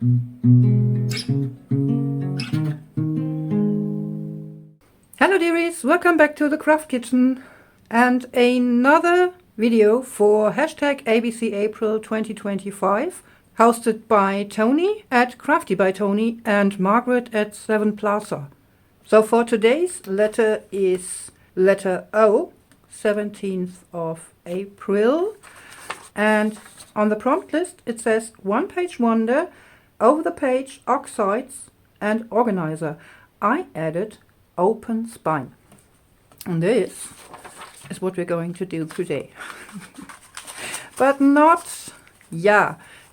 Hello dearies, welcome back to the Craft Kitchen and another video for hashtag ABC April 2025, hosted by Tony at Crafty by Tony and Margaret at Seven Plaza. So for today's letter is letter O, 17th of April, and on the prompt list it says one page wonder, over the page oxides and organizer. I added open spine, and this is what we're going to do today. But not,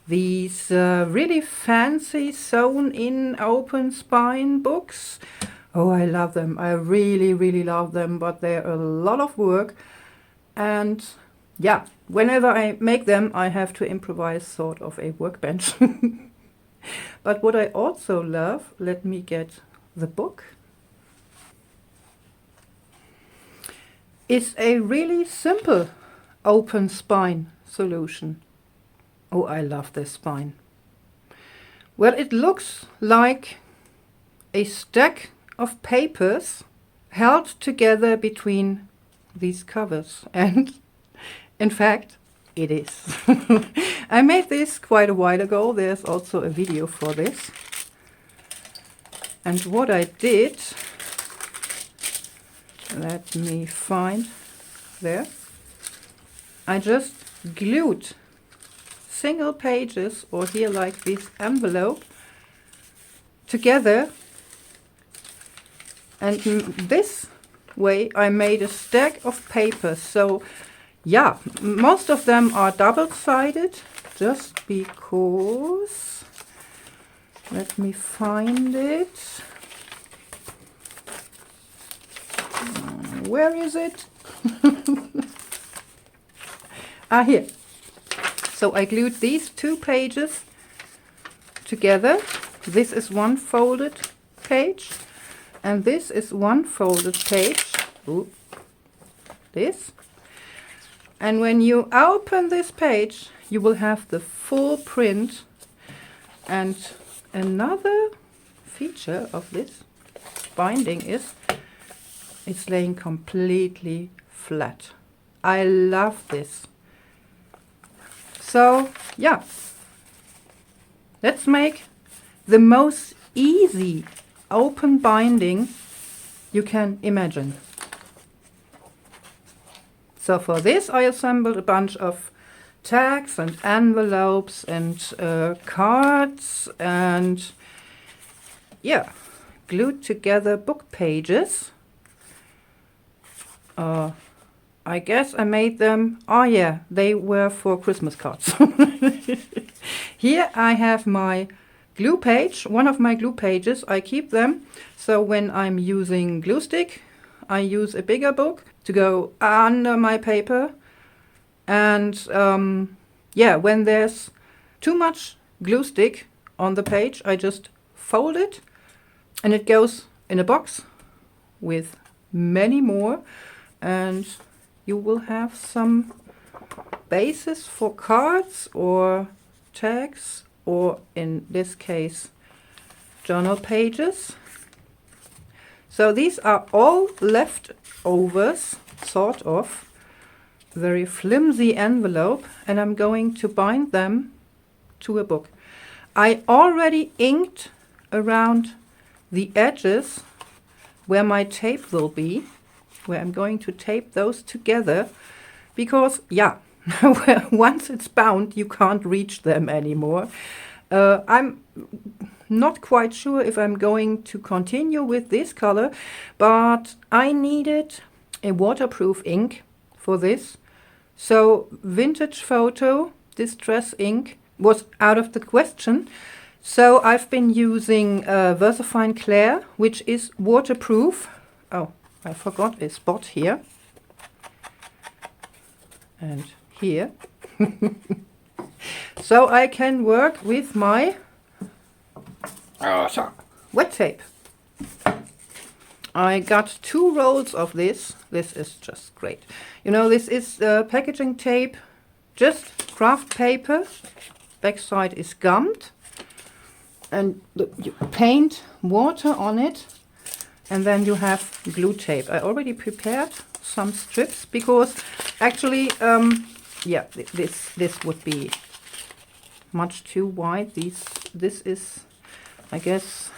these really fancy sewn in open spine books. Oh, I love them. I really love them, but they're a lot of work, and whenever I make them I have to improvise sort of a workbench. But what I also love, let me get the book, is a really simple open spine solution. Oh, I love this spine. Well, it looks like a stack of papers held together between these covers, and in fact it is. I made this quite a while ago. There's also a video for this. And what I did, let me find there, I just glued single pages, or here like this envelope, together, and this way I made a stack of papers. So most of them are double-sided, just because, let me find it. Where is it? Here. So I glued these two pages together. This is one folded page, and this is one folded page. Ooh, this. And when you open this page, you will have the full print. And another feature of this binding is it's laying completely flat. I love this. So let's make the most easy open binding you can imagine. So for this I assembled a bunch of tags and envelopes and cards, and glued together book pages. I guess I made them, they were for Christmas cards. Here I have my glue page, one of my glue pages. I keep them, so when I'm using glue stick, I use a bigger book to go under my paper. And when there's too much glue stick on the page, I just fold it, and it goes in a box with many more, and you will have some bases for cards or tags, or in this case journal pages. So these are all leftovers, sort of, very flimsy envelope, and I'm going to bind them to a book. I already inked around the edges where my tape will be, where I'm going to tape those together, because once it's bound you can't reach them anymore. I'm not quite sure if I'm going to continue with this color, but I needed a waterproof ink for this. So Vintage Photo Distress ink was out of the question. So I've been using VersaFine Clair, which is waterproof. Oh, I forgot a spot here. And here. So I can work with my wet tape. I got 2 rolls of this. This is just great. You know, this is packaging tape, just craft paper. Backside is gummed. and you paint water on it, and then you have glue tape. I already prepared some strips because actually, yeah, this would be much too wide. This is, I guess,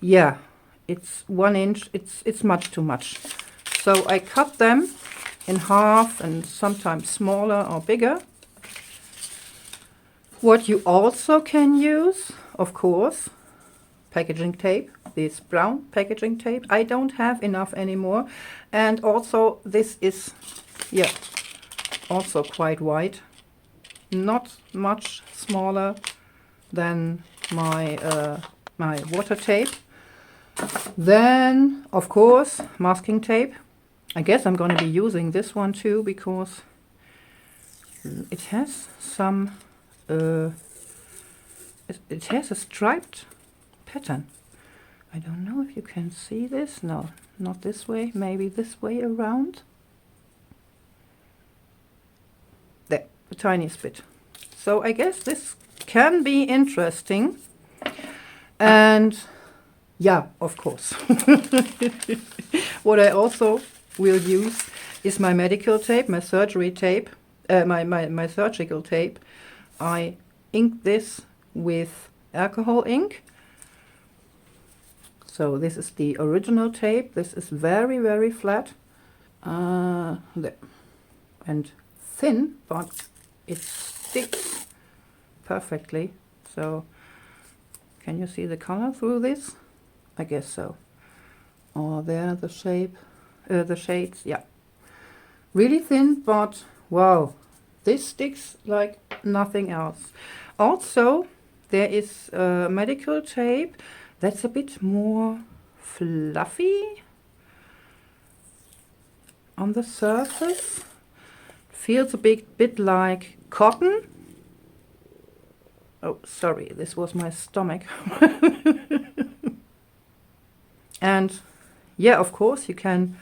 yeah, it's 1 inch. It's much too much. So I cut them in half and sometimes smaller or bigger. What you also can use, of course, packaging tape, this brown packaging tape. I don't have enough anymore. And also this is, yeah, also quite wide. Not much smaller than my, my water tape. Then, of course, masking tape. I guess I'm going to be using this one too because it has some, it has a striped pattern. I don't know if you can see this. No, not this way. Maybe this way around. There, the tiniest bit. So I guess this can be interesting. And yeah, of course. What I also will use is my medical tape, my surgery tape, my surgical tape. I ink this with alcohol ink. So this is the original tape. This is very, very flat there. And thin, but it sticks perfectly. So can you see the color through this? I guess so. Oh, there the shape, the shades, yeah. Really thin, but wow, this sticks like nothing else. Also, there is medical tape that's a bit more fluffy on the surface. Feels a bit like cotton. Oh, sorry, this was my stomach. And yeah, of course, you can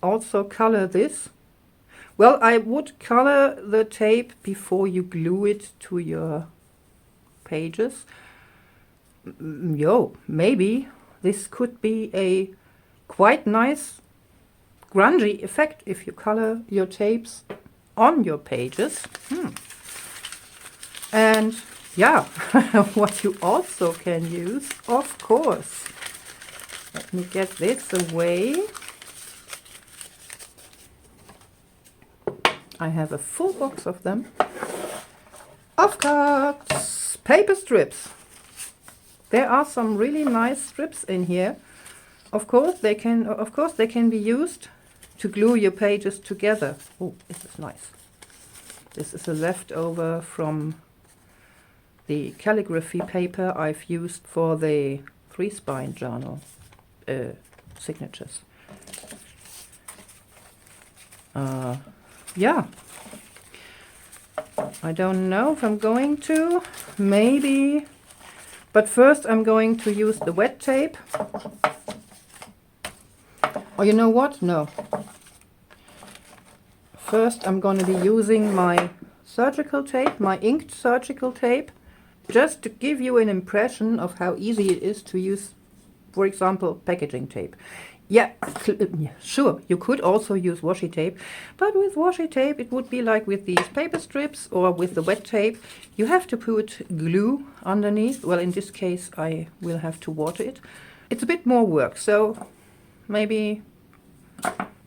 also color this. Well, I would color the tape before you glue it to your pages. Maybe this could be a quite nice grungy effect if you color your tapes on your pages. And yeah, what you also can use, of course. Let me get this away. I have a full box of them. Of cards, paper strips. There are some really nice strips in here. Of course, they can be used to glue your pages together. Oh, this is nice. This is a leftover from the calligraphy paper I've used for the 3-spine journal signatures. Yeah. I don't know if I'm going to. Maybe. But first I'm going to use the wet tape. Oh, you know what? No. First I'm going to be using my surgical tape, my inked surgical tape, just to give you an impression of how easy it is to use, for example, packaging tape. Yeah, sure, you could also use washi tape, but with washi tape it would be like with these paper strips or with the wet tape. You have to put glue underneath. Well, in this case I will have to water it. It's a bit more work, so maybe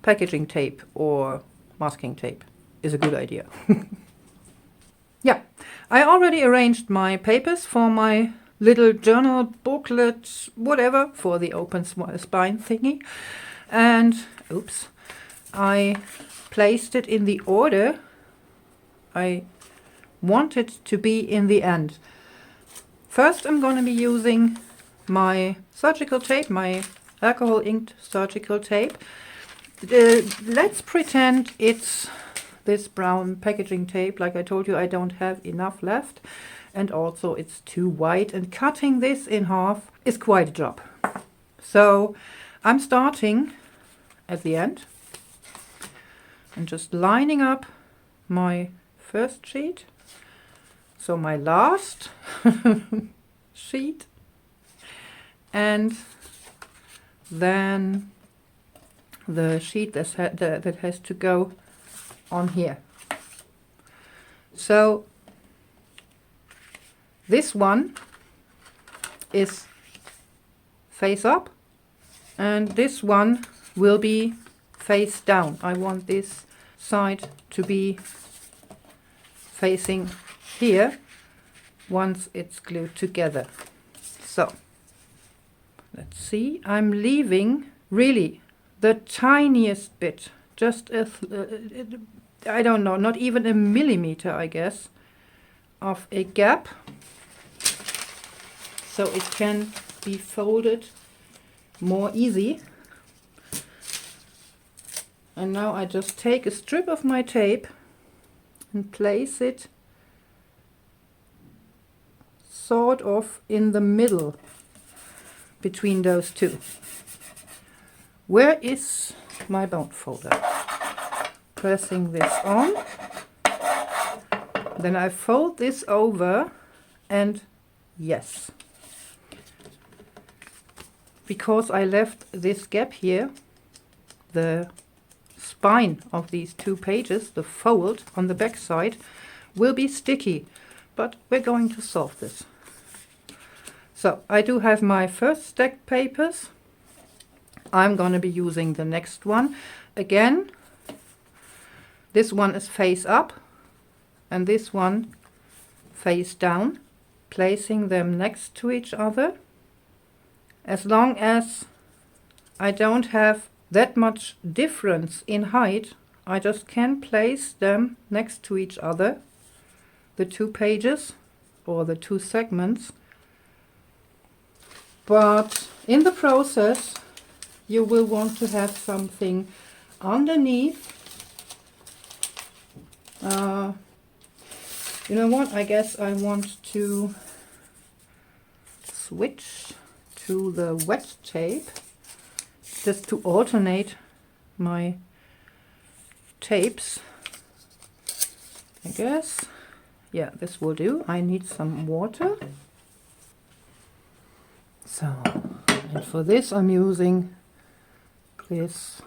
packaging tape or masking tape is a good idea. Yeah, I already arranged my papers for my little journal booklet, whatever, for the open spine thingy. And, oops, I placed it in the order I want it to be in the end. First I'm going to be using my surgical tape, my alcohol inked surgical tape. Let's pretend it's this brown packaging tape. Like I told you, I don't have enough left. And also it's too wide, and cutting this in half is quite a job. So I'm starting at the end and just lining up my first sheet. So my last sheet, and then the sheet that has to go on here. So this one is face up and this one will be face down. I want this side to be facing here once it's glued together. So let's see, I'm leaving really the tiniest bit, just I don't know, not even a millimeter, I guess, of a gap, so it can be folded more easy. And now I just take a strip of my tape and place it sort of in the middle between those two. Where is my bone folder? Pressing this on, then I fold this over, and yes, because I left this gap here, the spine of these two pages, the fold on the back side, will be sticky, but we're going to solve this. So I do have my first stacked papers. I'm going to be using the next one. Again, this one is face up and this one face down, placing them next to each other. As long as I don't have that much difference in height, I just can place them next to each other, the two pages or the two segments. But in the process, you will want to have something underneath. You know what? I guess I want to switch to the wet tape just to alternate my tapes. I guess. Yeah, this will do. I need some water. So, and for this I'm using this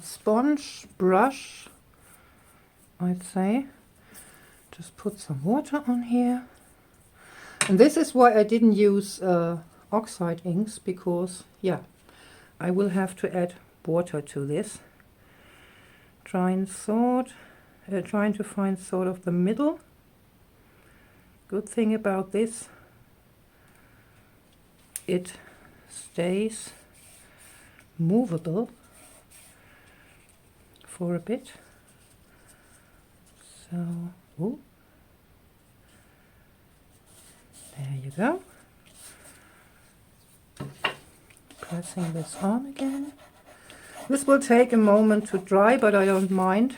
sponge brush, I'd say. Just put some water on here. And this is why I didn't use oxide inks, because I will have to add water to this. Trying to find sort of the middle. Good thing about this, it stays movable for a bit. So, ooh. There you go. Pressing this on again. This will take a moment to dry, but I don't mind.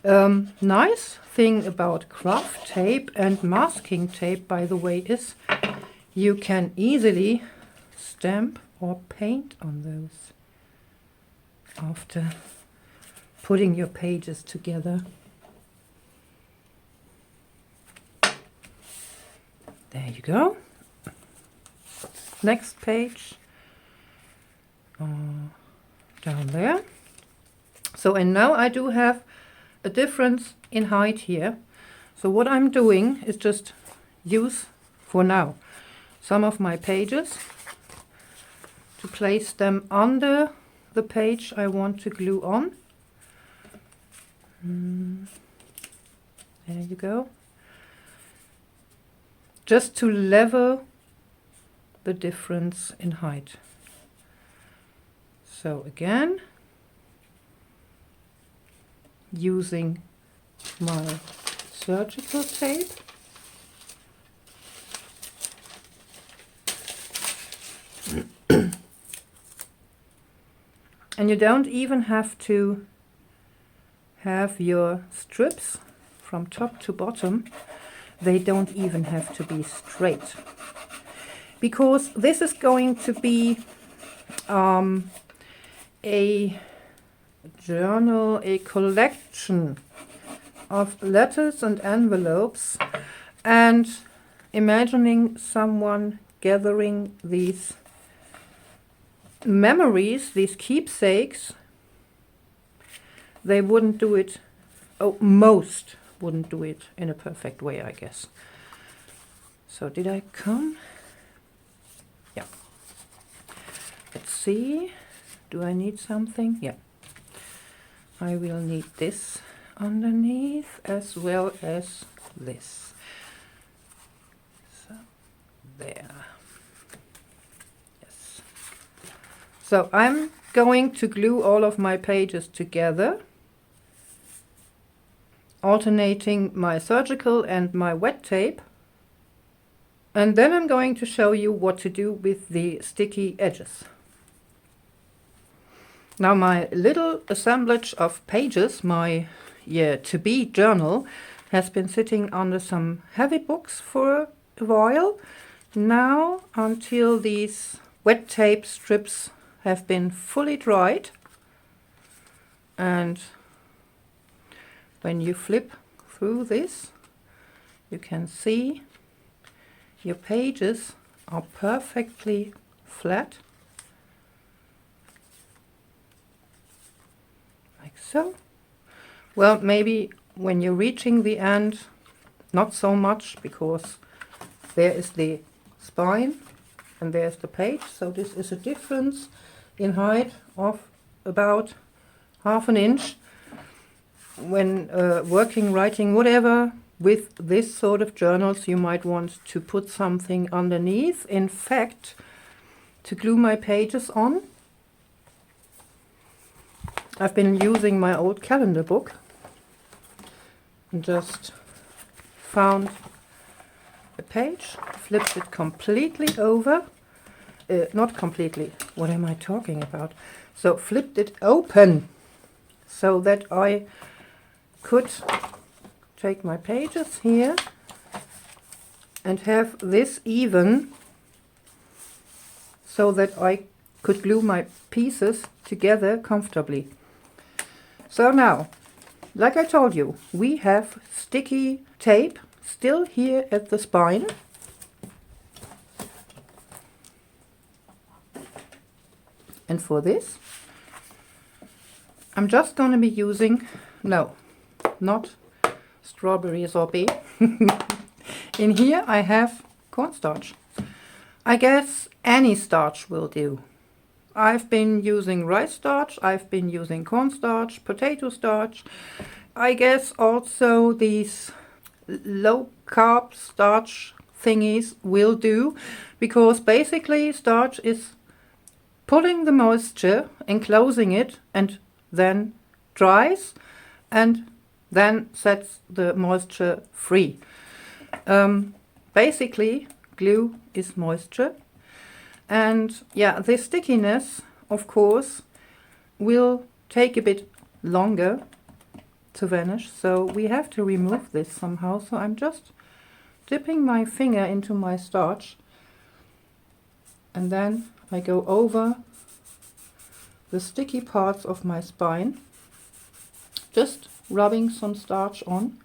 Nice thing about craft tape and masking tape, by the way, is you can easily stamp or paint on those after putting your pages together. There you go. Next page down there. So, and now I do have a difference in height here. So what I'm doing is just use for now some of my pages to place them under the page I want to glue on. There you go. Just to level the difference in height. So again, using my surgical tape. And you don't even have to have your strips from top to bottom. They don't even have to be straight, because this is going to be a journal, a collection of letters and envelopes, and imagining someone gathering these memories, these keepsakes. They wouldn't do it, oh, most wouldn't do it in a perfect way, I guess. So did I come? Yeah. Let's see. Do I need something? Yeah. I will need this underneath as well as this. So there. Yes. So I'm going to glue all of my pages together, alternating my surgical and my wet tape. And then I'm going to show you what to do with the sticky edges. Now my little assemblage of pages, my to-be journal, has been sitting under some heavy books for a while. Now, until these wet tape strips have been fully dried, and when you flip through this, you can see your pages are perfectly flat, like so. Well, maybe when you're reaching the end, not so much, because there is the spine and there's the page, so this is a difference in height of about ½ inch. When working, writing, whatever, with this sort of journals, you might want to put something underneath. In fact, to glue my pages on, I've been using my old calendar book and just found a page, flipped it completely over, not completely, what am I talking about? So flipped it open so that I could take my pages here and have this even, so that I could glue my pieces together comfortably. So now, like I told you, we have sticky tape still here at the spine. And for this, I'm just going to be using, no, not strawberry sorbet. In here I have cornstarch. I guess any starch will do. I've been using rice starch, I've been using cornstarch, potato starch. I guess also these low carb starch thingies will do, because basically starch is pulling the moisture, enclosing it, and then dries and then sets the moisture free. Basically, glue is moisture, and yeah, the stickiness, of course, will take a bit longer to vanish, so we have to remove this somehow. So I'm just dipping my finger into my starch, and then I go over the sticky parts of my spine, just rubbing some starch on,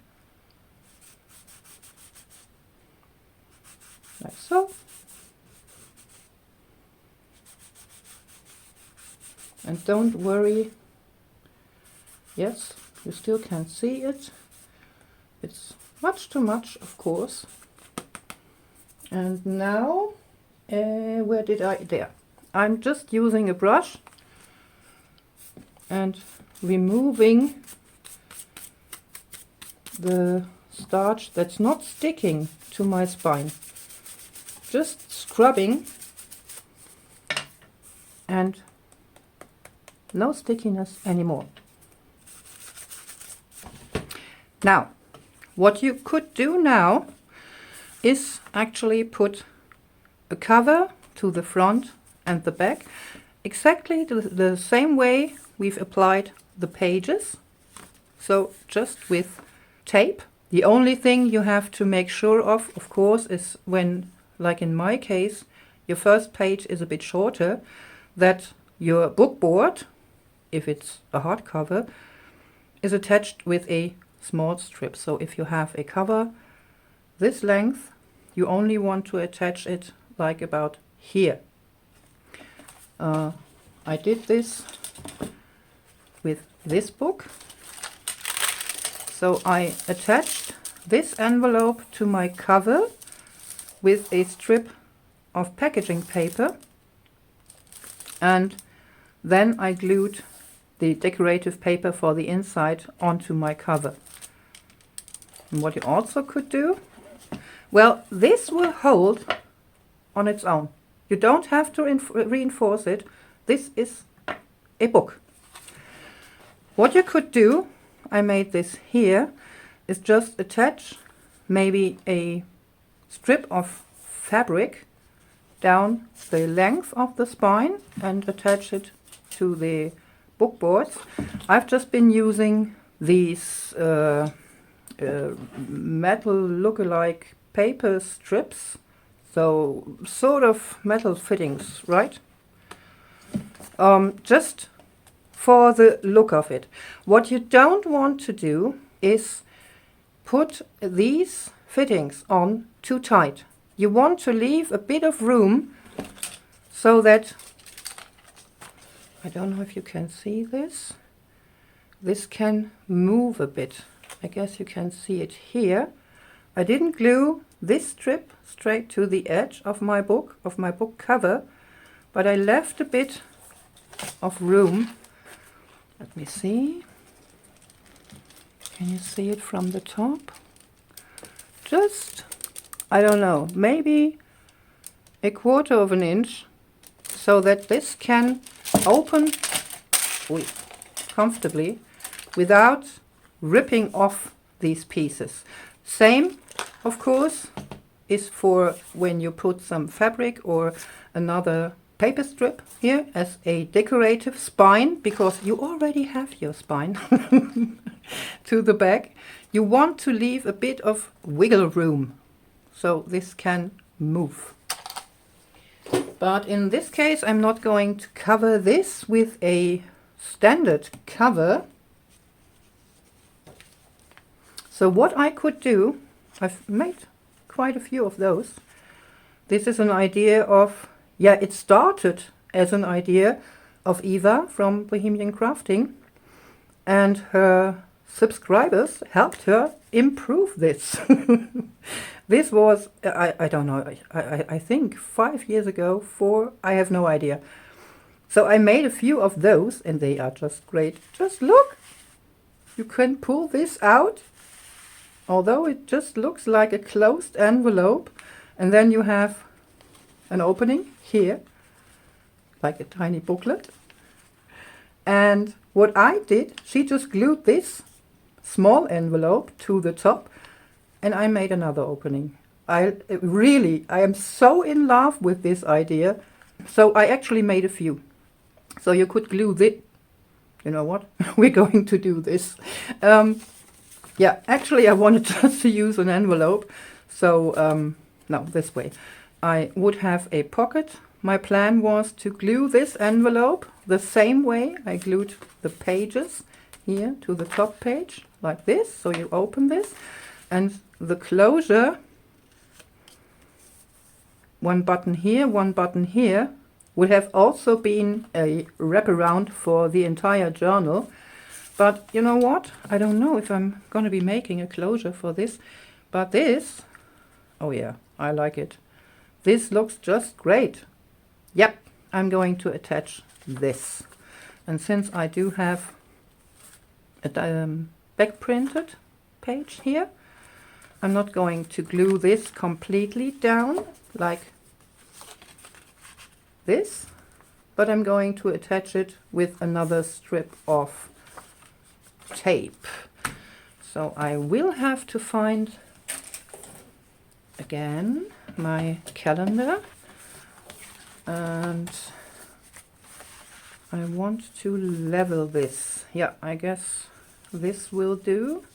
like so. And don't worry, yes, you still can't see it. It's much too much, of course. And now, where did I, there. I'm just using a brush and removing the starch that's not sticking to my spine. Just scrubbing, and no stickiness anymore. Now, what you could do now is actually put a cover to the front and the back, exactly the same way we've applied the pages. So just with tape. The only thing you have to make sure of course, is when, like in my case, your first page is a bit shorter, that your book board, if it's a hardcover, is attached with a small strip. So if you have a cover this length, you only want to attach it like about here. I did this with this book. So I attached this envelope to my cover with a strip of packaging paper, and then I glued the decorative paper for the inside onto my cover. And what you also could do, well, this will hold on its own. You don't have to reinforce it. This is a book. What you could do, I made this here, is just attach maybe a strip of fabric down the length of the spine and attach it to the book boards. I've just been using these metal look-alike paper strips, so sort of metal fittings, right? Just for the look of it. What you don't want to do is put these fittings on too tight. You want to leave a bit of room so that, I don't know if you can see this, this can move a bit. I guess you can see it here. I didn't glue this strip straight to the edge of my book cover, but I left a bit of room. Let me see. Can you see it from the top? Just, I don't know, maybe a quarter of an inch, so that this can open comfortably without ripping off these pieces. Same, of course, is for when you put some fabric or another paper strip here as a decorative spine, because you already have your spine to the back. You want to leave a bit of wiggle room so this can move. But in this case, I'm not going to cover this with a standard cover. So what I could do, I've made quite a few of those. This is an idea of, yeah, it started as an idea of Eva from Bohemian Crafting, and her subscribers helped her improve this. This was, I don't know, I think 5 years ago, 4, I have no idea. So I made a few of those, and they are just great. Just look, you can pull this out, although it just looks like a closed envelope, and then you have an opening here, like a tiny booklet. And what I did, she just glued this small envelope to the top, and I made another opening. I am so in love with this idea. So I actually made a few. So you could glue this. You know what? We're going to do this. Yeah, actually I wanted just to use an envelope. So, no, this way. I would have a pocket. My plan was to glue this envelope the same way I glued the pages here to the top page, like this. So you open this, and the closure, one button here, one button here, would have also been a wraparound for the entire journal. But you know what? I don't know if I'm going to be making a closure for this, but this, oh yeah, I like it. This looks just great. Yep, I'm going to attach this. And since I do have a back printed page here, I'm not going to glue this completely down like this, but I'm going to attach it with another strip of tape. So I will have to find again my calendar, and I want to level this. Yeah, I guess this will do.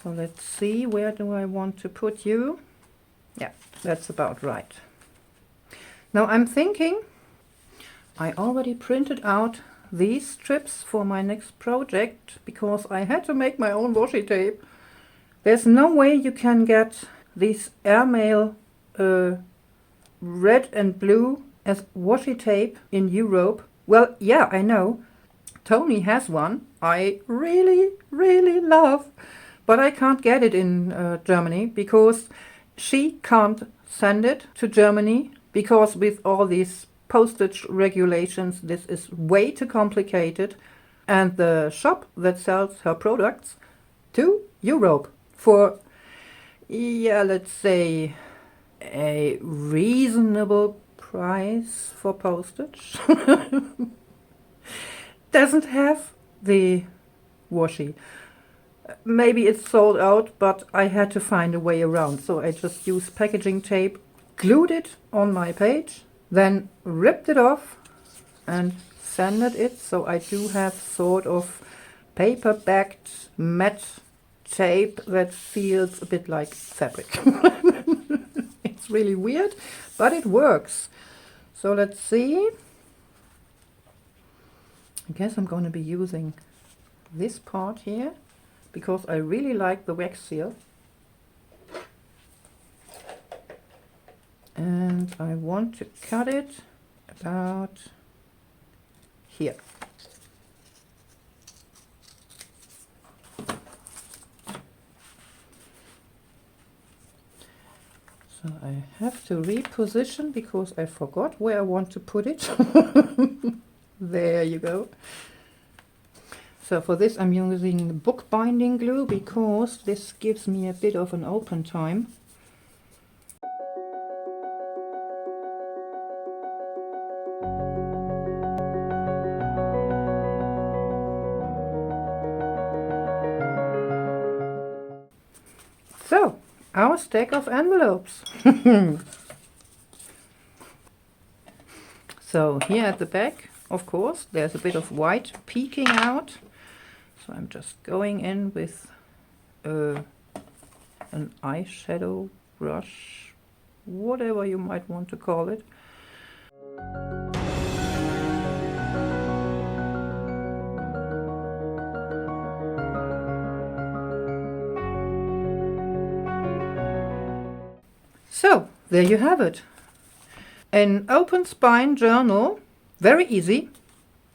So let's see, where do I want to put you? Yeah, that's about right. Now I'm thinking, I already printed out these strips for my next project because I had to make my own washi tape. There's no way you can get these airmail red and blue as washi tape in Europe. Well, yeah, I know. Tony has one I really, really love, but I can't get it in Germany because she can't send it to Germany because with all these postage regulations this is way too complicated, and the shop that sells her products to Europe for, yeah, let's say a reasonable price for postage doesn't have the washi. Maybe it's sold out, but I had to find a way around, so I just used packaging tape, glued it on my page, then ripped it off and sanded it, so I do have sort of paper-backed matte tape that feels a bit like fabric. It's really weird, but it works. So let's see. I guess I'm going to be using this part here because I really like the wax seal. And I want to cut it about here. So I have to reposition because I forgot where I want to put it. There you go. So for this I'm using bookbinding glue because this gives me a bit of an open time. So, our stack of envelopes. So here at the back, of course, there's a bit of white peeking out. So I'm just going in with an eyeshadow brush, whatever you might want to call it. So, there you have it. An open spine journal, very easy,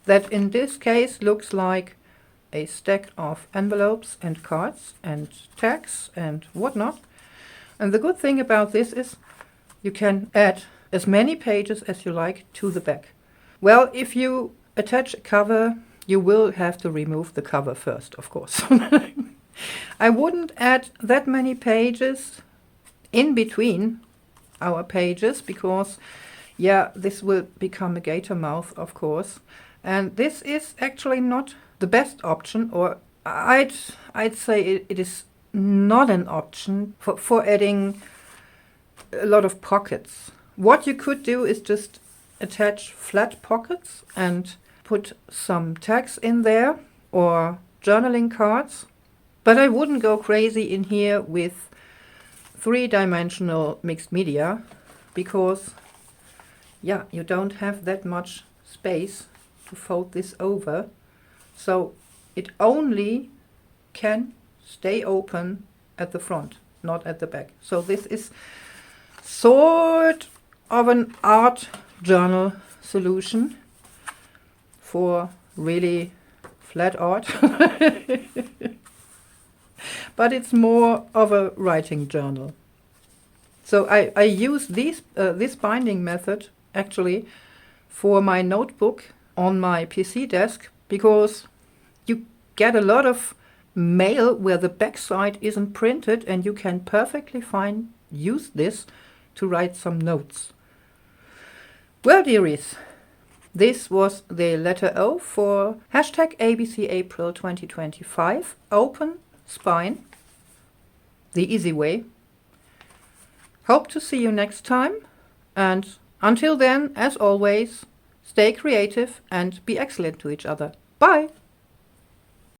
that in this case looks like a stack of envelopes and cards and tags and whatnot. And the good thing about this is you can add as many pages as you like to the back. Well, if you attach a cover, you will have to remove the cover first, of course. I wouldn't add that many pages in between our pages because, yeah, this will become a gator mouth, of course. And this is actually not the best option, or I'd say it is not an option for adding a lot of pockets. What you could do is just attach flat pockets and put some tags in there or journaling cards. But I wouldn't go crazy in here with three-dimensional mixed media because, yeah, you don't have that much space to fold this over. So it only can stay open at the front, not at the back. So this is sort of an art journal solution for really flat art. But it's more of a writing journal. So I use this binding method actually for my notebook on my PC desk because you get a lot of mail where the backside isn't printed and you can perfectly fine use this to write some notes. Well, dearies, this was the letter O for hashtag ABC April 2025, open spine, the easy way. Hope to see you next time, and until then, as always, stay creative and be excellent to each other. Bye!